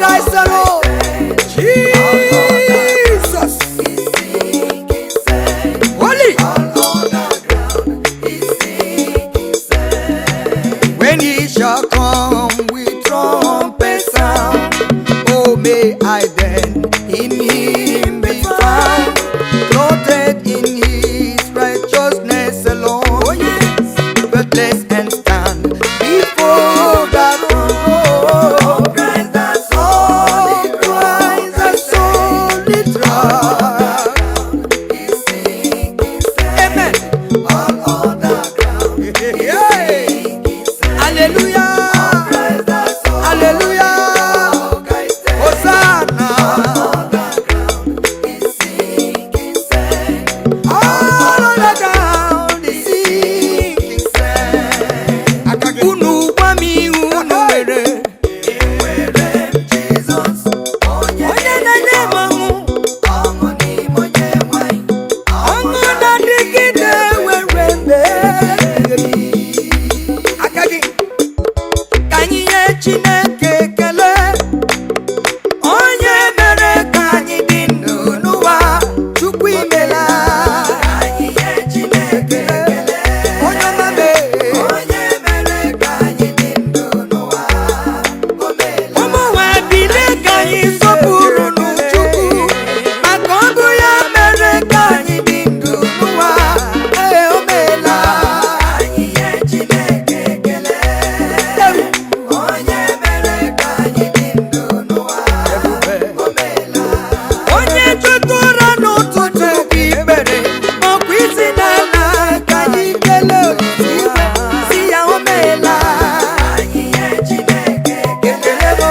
paradise, Lord. Jesus. Holy. When he shall come with trumpet sound, oh, may I then in him be found, clothed in his righteousness alone. Oh, yes. Breathless and stand before that throne. Christ the solid rock, the solid rock. Amen. All other ground. Hallelujah. Hallelujah. Hosanna. All on the ground is sinking sand. Unu kwami unu were. Jesus. Onye na-enye mmanwụ. Ọṅụ n'ime onye nwanyị. Ọṅụ na-adịgide were mbe. Aka gị. Ka anyị nye Chineke ekele. Onye mere ka anyị dị ndụ n'ụwa. Chukwu imela. Ka anyị nye Chineke ekele. Onye ọma mee. Onye mere ka anyị dị ndụ n'ụwa. O meela. Ụmụ nwa bilie ka anyị sọpụrụ n'Chukwu. Maka ọ bụ ya mere ka anyị dị ndụ n'ụwa. O meela. Ka anyị nye Chineke ekele. Onye mere ka anyị dị ndụ n'ụwa. O meela. Onye chụtụra n'ụtụtụ gị ikpere, ọkwa isi n'ala ka anyị kelee Olise iwe, si ya o meela. Anyị nye Chineke ekele mo,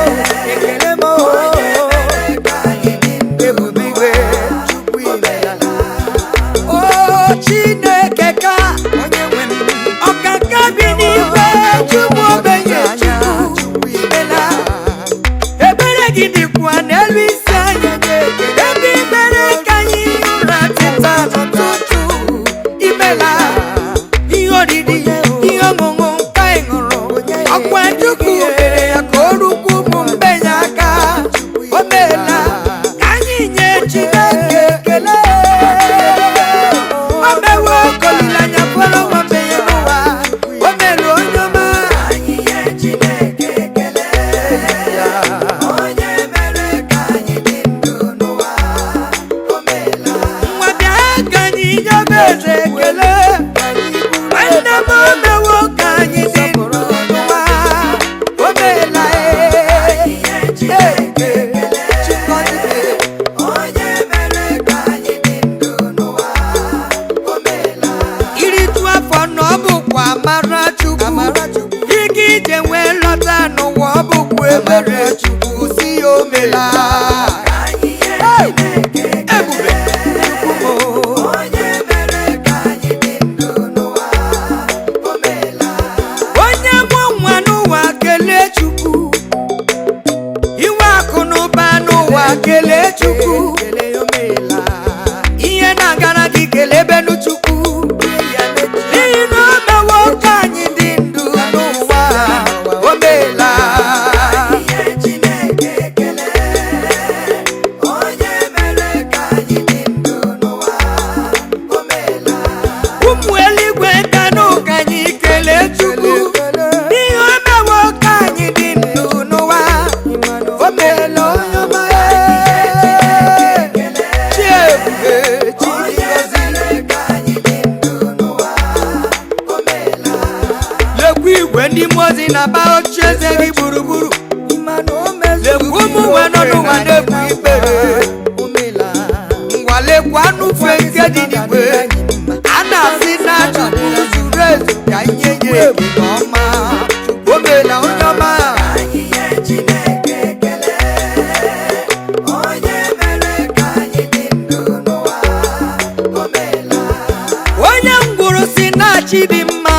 ekele mo. Onye mere ka anyị dị ndụ ebube igwe, Chukwu imela. O Chineke ka onye nwe m, ọkaka bi n'igwe, Chukwu ogbenye Chukwu imela. Ebere gị dịkwa n'elu isi anyị, ebe ikpere ka anyị ụra teta n'ụtụtụ imela. Ihe oriri, ihe ọṅụṅụ nke anyị ṅụrụ, ọkwa Chukwu mere ya ka o rukwa ụmụ mbenye aka. O meela. Ka anyị nye Chineke ekele. O mewo ka olileanya bụrụ nwa mbenye n'ụwa. O meela onye ọma. Anyị nye Chineke ekele. Onye mere ka anyị dị ndụ n'ụwa. O meela. Nwa bịa ka anyị nyebe eze ekele. Nwanne m o mewo ka anyị dị ndụ n'ụwa. O meela. Anyị nye Chineke ekele. Onye mere ka anyị dị ndụ n'ụwa. O meela. Iritu afọ na ọ bụkwa amara Chukwu. Ike ije wee lọta n'ụwa ọ bụkwa ebere Chukwu, si ya o meela. Anyị nye Chineke ekele. Onye mere ka anyị dị ndụ n'ụwa. O meela. Onye bụ nwa n'ụwa kelee Chukwu. Inwe akụ na ụba n'ụwa kelee Chukwu. Ihe na-agara gị kelebenu Chukwu. N'ihi na o mewo ka anyị dị ndụ n'ụwa. O meela. Anyị nye Chineke ekele. Onye mere ka anyị dị ndụ n'ụwa. O meela. Ụmụ eluigwe kanụ ka anyị kelee Chukwu. N'ihi o mewo ka anyị dị ndụ n'ụwa. O meela onye ọma. Chi ebube, chi ngozi. Lekwa igwe ndị mmụọ ozi na-aba ocheeze gị gburugburu. Lekwa ụmụ nwe nọ n'ụwa na-ebu ikpere. Ngwa lekwa anụ ufe nke dị n'igwe. A na-asị na Chukwu zuru ezu ka ihe nye ebube ọma. O meela onye ọma. Anyị nye Chineke ekele. Onye mere ka anyị dị ndụ n'ụwa. O meela. Onye ngwụrụ si na chi dị mma.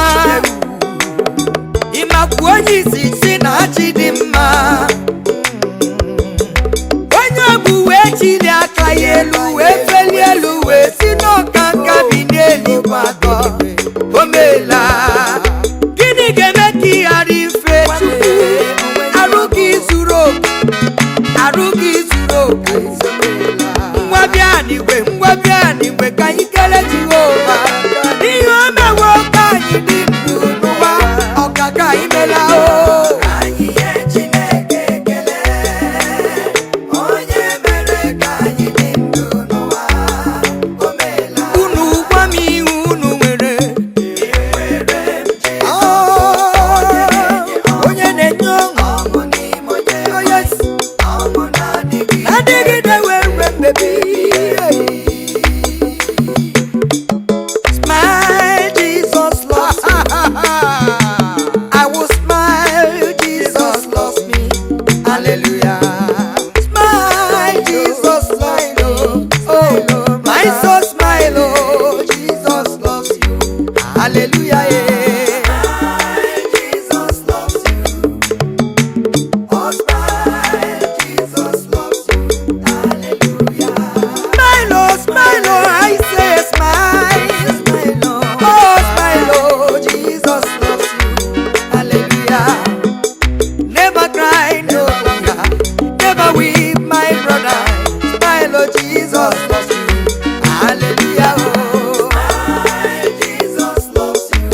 Ịmakwu onye isi si na chi dị mma. Onye ọbụ wee chili aka ya elu wee felie elu wee si n'ọka nka bi n'eluigwe atọ. O meela. Gịnị ga-eme ka ị ghara ife Chukwu? Arụ gị zuru oke. arụ gị zuru oke. Ngwa bịa n'igwe ka anyị kele Jehova n'ihe o mewo ka anyị dị ndụ n'ụwa ọkaka anyị mela o. Anyị nye Chineke ekele onye mere ka anyị dị ndụ n'ụwa o meela. Unu gwa m ihe unu nwere onye na-enye ọṅụ n'ime onye ọṅụ na-adịgide were mmebi. Smile, Jesus loves me. I will smile, Jesus loves me. Hallelujah. Smile, Jesus smile, oh, my soul smile, oh, Jesus loves you. Hallelujah. Smile, Jesus loves you. Oh, smile, Jesus loves you. Hallelujah. Smile, oh, I say smile, smile, oh, smile, oh, Jesus loves you. Hallelujah. Never cry, no longer, never weep, my brother. Smile, oh, Jesus loves you. Hallelujah. Oh, smile, Jesus loves you.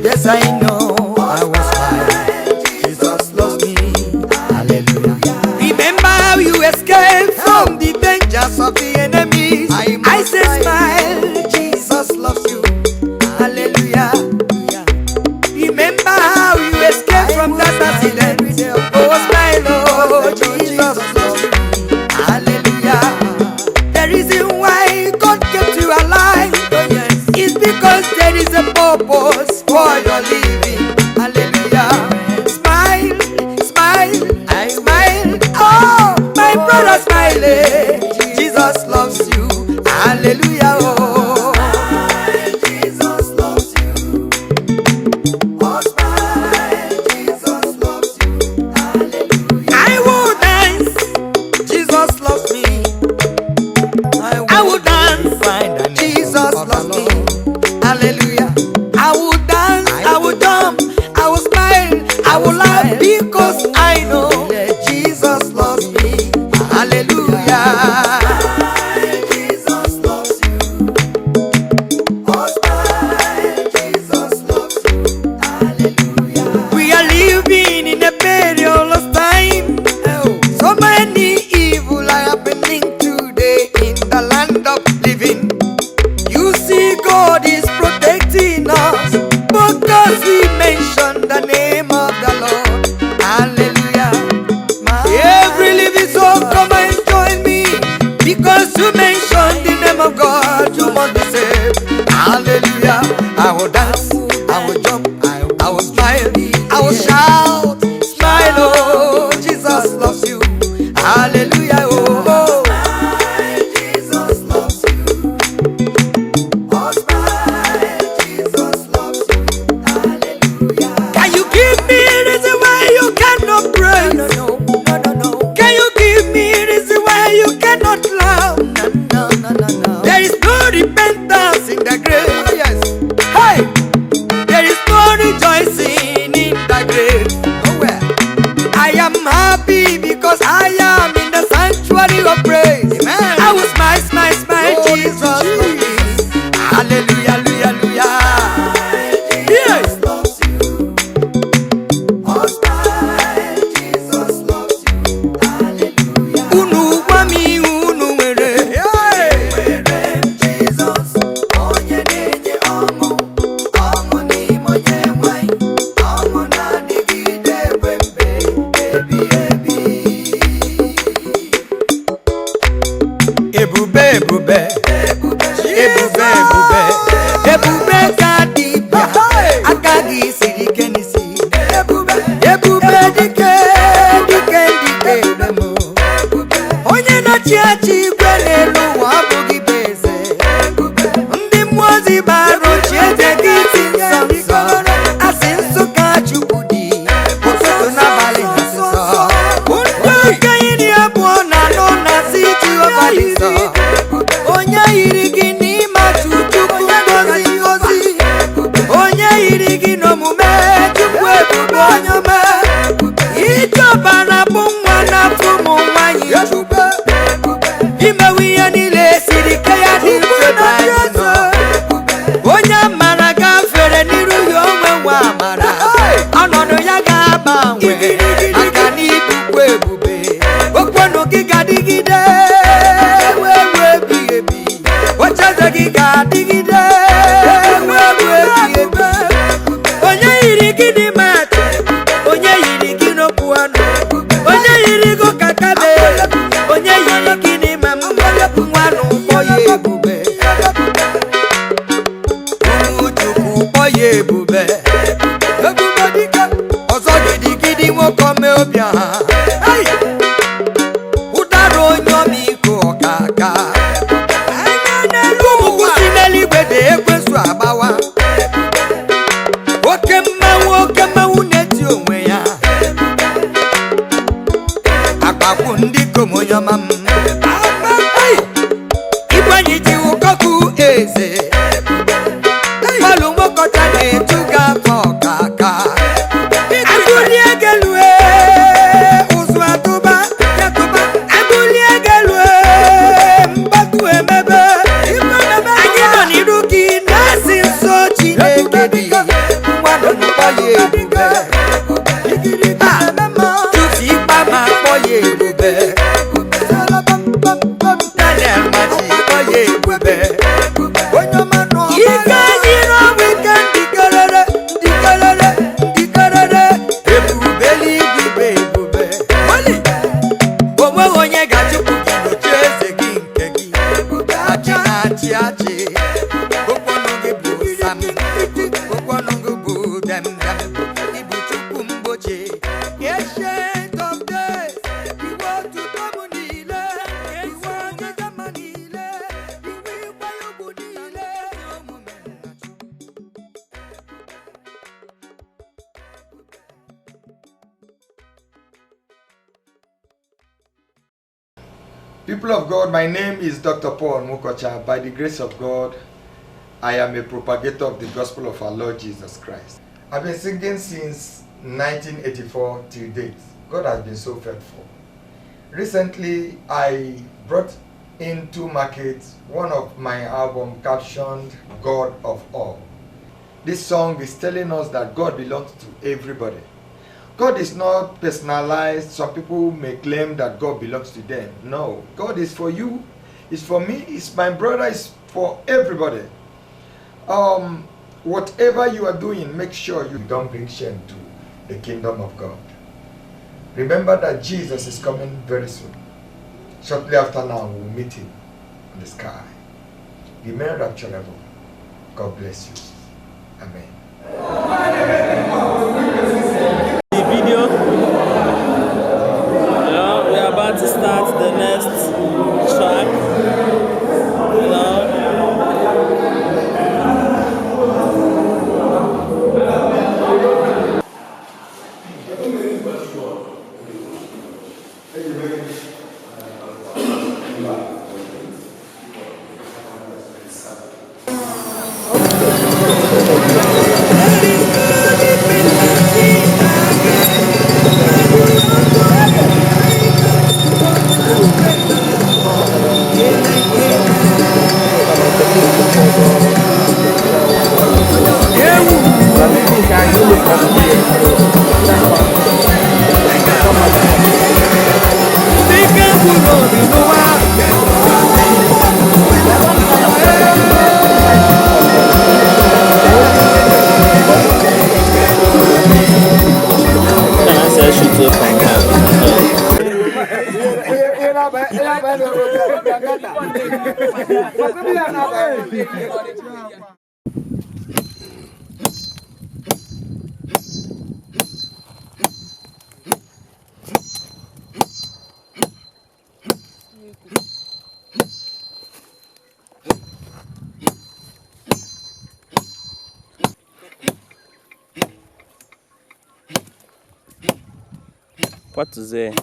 Yes, I know I will smile. Jesus loves me. Hallelujah. Remember how you escaped from the dangers of the enemies. I say smile, Jesus loves you. Hallelujah. Remember how you escaped from that accident. Oh, smile, oh, Jesus loves you. Hallelujah. The reason why God kept you alive is because there is a purpose for your living. Hallelujah. Smile, smile, I smile. Oh, my brother, smile. Jesus loves you. Hallelujah. Oh, Jesus loves you. Oh, smile, Jesus loves you. Hallelujah. I will dance. Jesus loves me. I will dance. Jesus loves me. Hallelujah. I will dance. I will jump. I will smile. I will laugh because I know Jesus loves me. Hallelujah. Jesus loves you. Oh, smile, Jesus loves you. Hallelujah. We are living in a perilous time. So many evil are happening today in the land of living. You see, God is protecting us because we mention the name of the Lord. Hallelujah. Every living soul, come and join me because you mention the name of God. You must be saved. Hallelujah. I will dance, I will jump, I will smile, I will shout. Smile, oh, Jesus loves you. Hallelujah. Oh, Jesus loves you. Oh, smile, Jesus loves you. Hallelujah. Can you give me reason why you cannot pray? No. Can you give me reason why you cannot love? No. There is no repentance in the grave. Oh, yes. Hey, there is no rejoicing in the grave. Nowhere. I am happy because I am in the sanctuary of praise. Amen. I will smile, smile, smile, oh, Jesus loves me. Hallelujah, hallelujah. Yes. Loves you. Oh, smile, Jesus loves you. Hallelujah. Unu gwa m ihe unu nwere. Nwere Jesus, onye na-enye ọṅụ, ọṅụ n'ime onye nwanyị, ọṅụ na-adịgide ruo mgbe ebighị ebi. Ebube, ebube, ebube, ebube, ebube ka dibịa aka gị siri ike n'isi. Ebube dike m. Onye na-achị achị igwe n'elu ụwa abụghị bụ eze. Ndị mmụọ ozi bara ochie eze gị si nsọ nsọ. Asị Nsụka Chukwu dị ụtụtụ n'abalị ha nsọ. Ndị okenye iri abụọ na anọ na-asị Jehova dị nsọ. Onye yiri gị n'ime atụ Chukwu ngozi ngozi. Onye yiri gị n'omume Chukwu ebube onye ọma. Ije ọbara bụ nwa n'afọ ụmụ nwanyị. Imewiya niile siri ka ya dị mfe n'anyị onye mara gafere n'iru ya onwe nwa amara ọnọdụ ya ga-agbanwe maka na ibukwa ebube okponu gị ga-adịgide wee ebighị ebi ocheeze gị ga-adịgide wee ebighị ebi onye yiri gị n'ime atụ onye yiri gị n'okwu ọnụ onye yiri gị ka kabe onye yiri gị n'ime nwa n'ụgbọ ya ebube Chukwu kpọ ya ebube ebube dike ọzọ gidigidi nwoke ome obi ha ụdara onye ọmịiko ọkaka ụmụkwụ si n'eluigwe dị ekwensu agbawa oke mmanwụ na-eti onwe ya akpakwu ndị kom onye ọma m igwenyi ji ụkọkụ eze Nwokocha na-etu ga-afọ ọkaka agụlie gelue ụzụ atụba agụlie gelue mgbatu emebe anyị nọ n'iru gị na-asị nsọ Chineke dị mmadụ kpọ ya ebube tutu ịkpa ma kpọ ya ebube Daniel machi kpọ ya ebube onye ọma nọ People of God, my name is Dr. Paul Nwokocha. By the grace of God, I am a propagator of the gospel of our Lord Jesus Christ. I've been singing since 1984 till date. God has been so faithful. Recently, I brought into market one of my albums captioned God of All. This song is telling us that God belongs to everybody. God is not personalized. Some people may claim that God belongs to them. No, God is for you, it's for me, it's my brother, it's for everybody. Whatever you are doing, make sure you don't bring shame to the kingdom of God. Remember that Jesus is coming very soon. Shortly after now, we'll meet him in the sky. Remain rapturable. God bless you. Amen. Video. We are about to start the next track. What is it?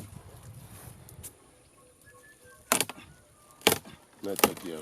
Network, yeah.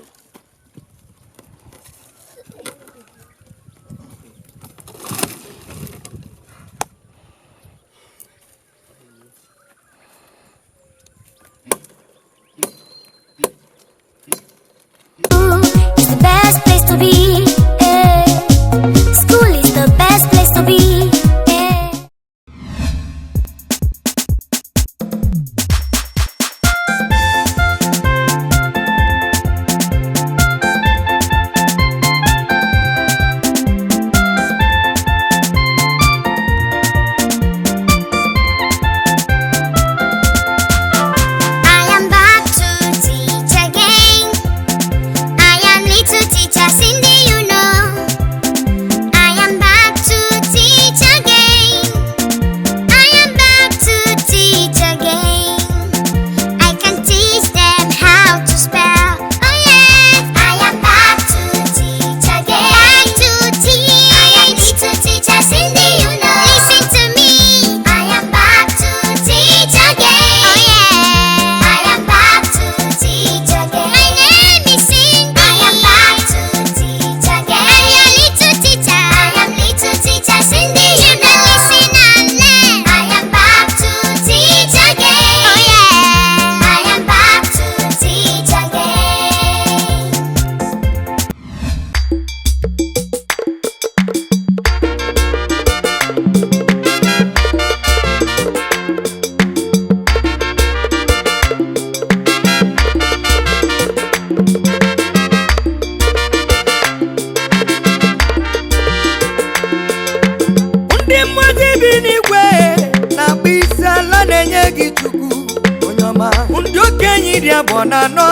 iri abụọ na anọ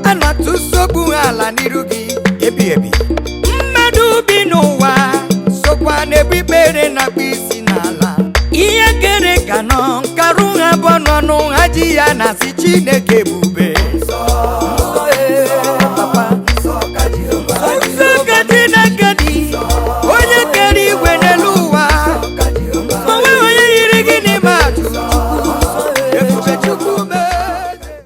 a na-atụsogbu ala n'iru gị ebi ebi. Mmadụ bi n'ụwa sokwa n'ebu ikpere na-akpụ isi n'ala. Ihe kere ka nọ nkarụ ha bụ n'ọnụ ha ji ya na si chi